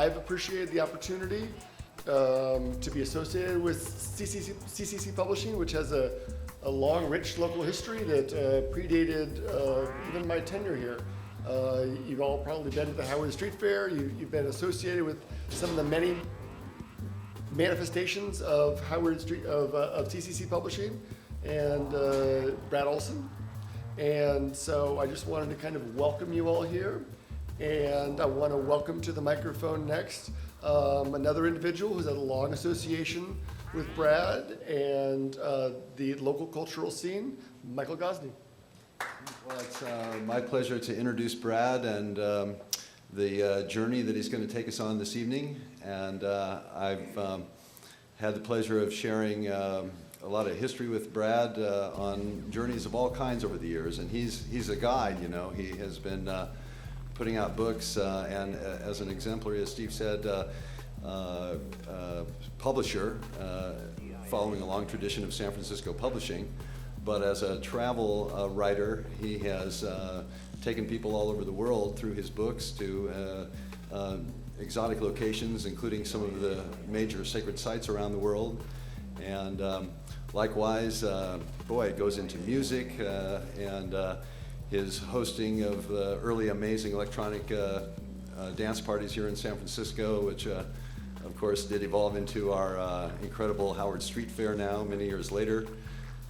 I've appreciated the opportunity to be associated with CCC Publishing, which has a long, rich local history that predated even my tenure here. You've all probably been to the Howard Street Fair. You've been associated with some of the many manifestations of of CCC Publishing and Brad Olsen. And so I just wanted to kind of welcome you all here. And I want to welcome to the microphone next another individual who's had a long association with Brad and the local cultural scene, Michael Gosney. Well, it's my pleasure to introduce Brad and the journey that he's going to take us on this evening. And I've had the pleasure of sharing a lot of history with Brad on journeys of all kinds over the years. And he's a guide, you know. He has been putting out books and as an exemplary, as Steve said, publisher, following a long tradition of San Francisco publishing. But as a travel writer, he has taken people all over the world through his books to exotic locations, including some of the major sacred sites around the world. And likewise, it goes into music and his hosting of early amazing electronic dance parties here in San Francisco, which of course did evolve into our incredible Howard Street Fair now, many years later.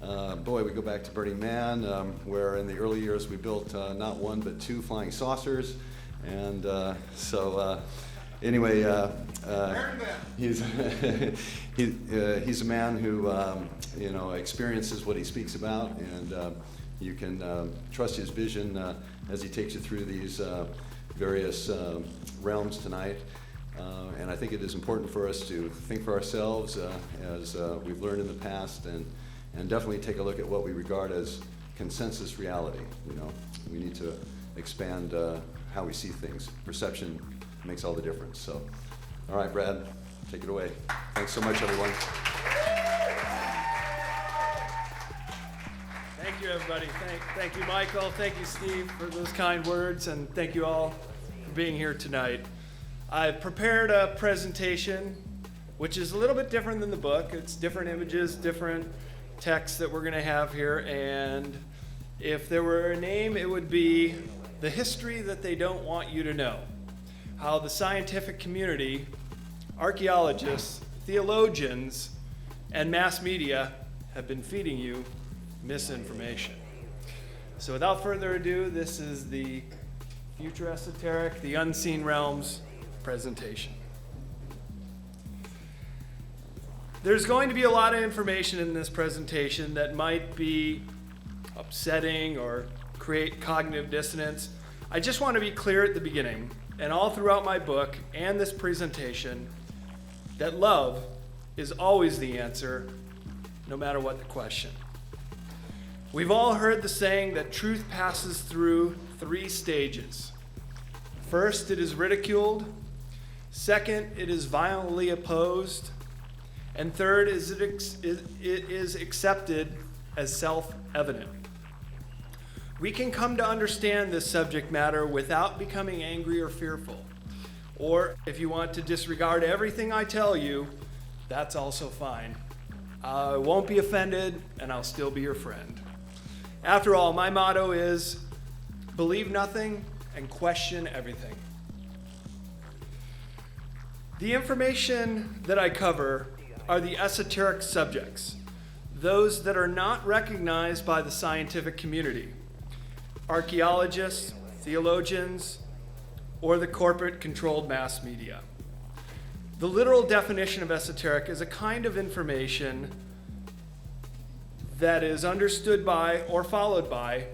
We go back to Burning Man, where in the early years we built not one but two flying saucers. And he's he's a man who experiences what he speaks about, and you can trust his vision as he takes you through these various realms tonight. And I think it is important for us to think for ourselves as we've learned in the past, and definitely take a look at what we regard as consensus reality. You know, we need to expand how we see things. Perception makes all the difference. So, all right, Brad, take it away. Thanks so much, everyone. Thank you, everybody. Thank you, Michael. Thank you, Steve, for those kind words, and thank you all for being here tonight. I've prepared a presentation, which is a little bit different than the book. It's different images, different text that we're going to have here, and if there were a name, it would be The History That They Don't Want You to Know. How the scientific community, archaeologists, theologians, and mass media have been feeding you misinformation. So without further ado, this is the Future Esoteric, the Unseen Realms presentation. There's going to be a lot of information in this presentation that might be upsetting or create cognitive dissonance. I just want to be clear at the beginning, and all throughout my book and this presentation, that love is always the answer, no matter what the question. We've all heard the saying that truth passes through 3 stages. First, it is ridiculed. Second, it is violently opposed. And third, it is accepted as self-evident. We can come to understand this subject matter without becoming angry or fearful. Or if you want to disregard everything I tell you, that's also fine. I won't be offended, and I'll still be your friend. After all, my motto is believe nothing and question everything. The information that I cover are the esoteric subjects, those that are not recognized by the scientific community, archaeologists, theologians, or the corporate-controlled mass media. The literal definition of esoteric is a kind of information that is understood by or followed by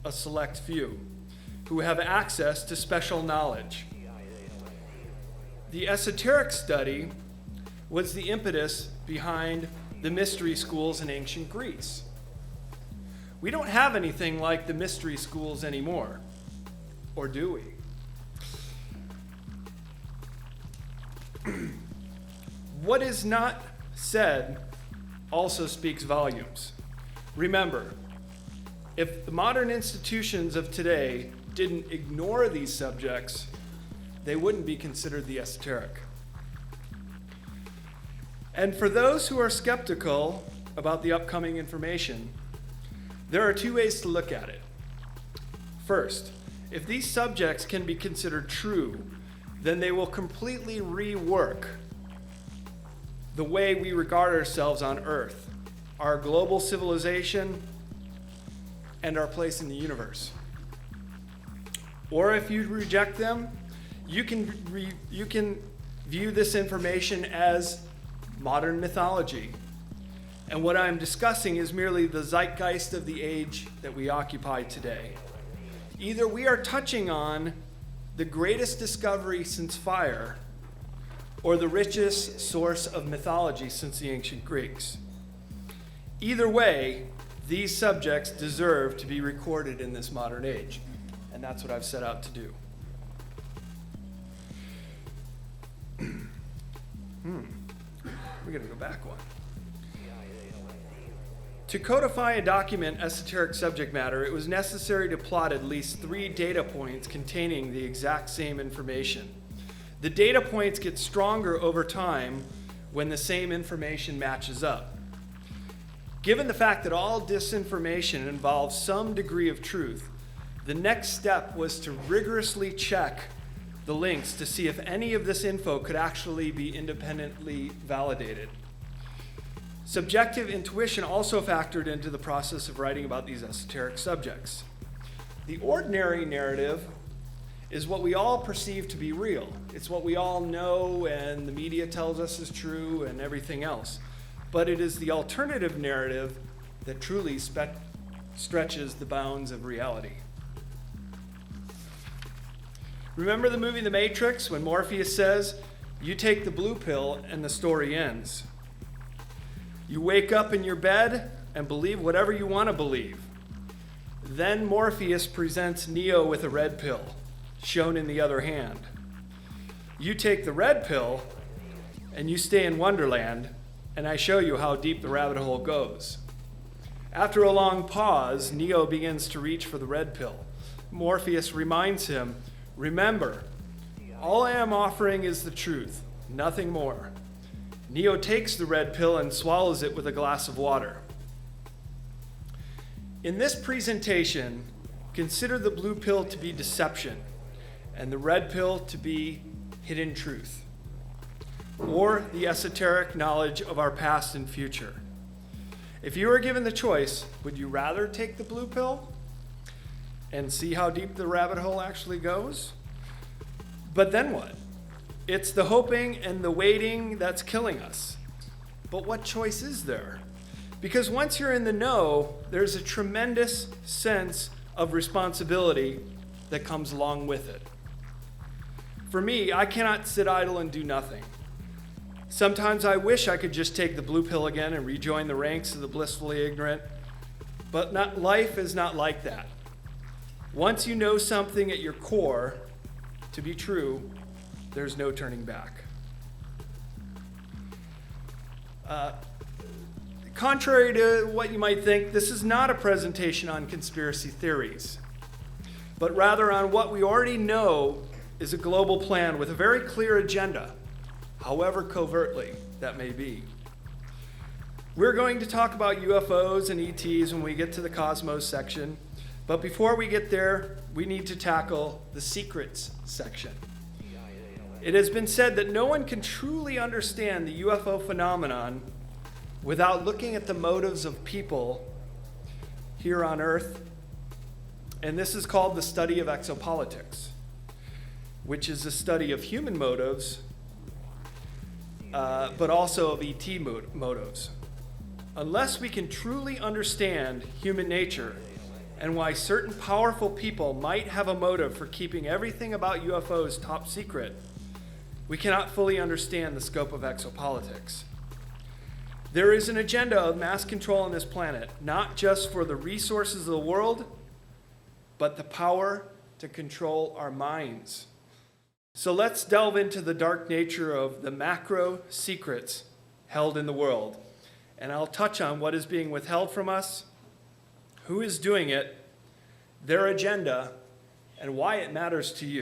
a select few who have access to special knowledge. The esoteric study was the impetus behind the mystery schools in ancient Greece. We don't have anything like the mystery schools anymore, or do we? What is not said also speaks volumes. Remember, if the modern institutions of today didn't ignore these subjects, they wouldn't be considered the esoteric. And for those who are skeptical about the upcoming information, there are two ways to look at it. First, if these subjects can be considered true, then they will completely rework the way we regard ourselves on Earth, our global civilization, and our place in the universe. Or if you reject them, you can view this information as modern mythology. And what I'm discussing is merely the zeitgeist of the age that we occupy today. Either we are touching on the greatest discovery since fire, or the richest source of mythology since the ancient Greeks. Either way, these subjects deserve to be recorded in this modern age, and that's what I've set out to do. We're going to go back one. To codify and document esoteric subject matter, it was necessary to plot at least 3 data points containing the exact same information. The data points get stronger over time when the same information matches up. Given the fact that all disinformation involves some degree of truth, the next step was to rigorously check the links to see if any of this info could actually be independently validated. Subjective intuition also factored into the process of writing about these esoteric subjects. The ordinary narrative is what we all perceive to be real. It's what we all know and the media tells us is true and everything else. But it is the alternative narrative that truly stretches the bounds of reality. Remember the movie The Matrix when Morpheus says, "You take the blue pill and the story ends." You wake up in your bed and believe whatever you want to believe. Then Morpheus presents Neo with a red pill, shown in the other hand. You take the red pill and you stay in Wonderland, and I show you how deep the rabbit hole goes. After a long pause, Neo begins to reach for the red pill. Morpheus reminds him, "Remember, all I am offering is the truth, nothing more." Neo takes the red pill and swallows it with a glass of water. In this presentation, consider the blue pill to be deception and the red pill to be hidden truth, or the esoteric knowledge of our past and future. If you were given the choice, would you rather take the blue pill and see how deep the rabbit hole actually goes? But then what? It's the hoping and the waiting that's killing us. But what choice is there? Because once you're in the know, there's a tremendous sense of responsibility that comes along with it. For me, I cannot sit idle and do nothing. Sometimes I wish I could just take the blue pill again and rejoin the ranks of the blissfully ignorant, but life is not like that. Once you know something at your core to be true, there's no turning back. Contrary to what you might think, this is not a presentation on conspiracy theories, but rather on what we already know is a global plan with a very clear agenda, however covertly that may be. We're going to talk about UFOs and ETs when we get to the cosmos section, but before we get there, we need to tackle the secrets section. It has been said that no one can truly understand the UFO phenomenon without looking at the motives of people here on Earth, and this is called the study of exopolitics, which is the study of human motives, but also of ET motives. Unless we can truly understand human nature and why certain powerful people might have a motive for keeping everything about UFOs top secret, we cannot fully understand the scope of exopolitics. There is an agenda of mass control on this planet, not just for the resources of the world, but the power to control our minds. So let's delve into the dark nature of the macro secrets held in the world. And I'll touch on what is being withheld from us, who is doing it, their agenda, and why it matters to you.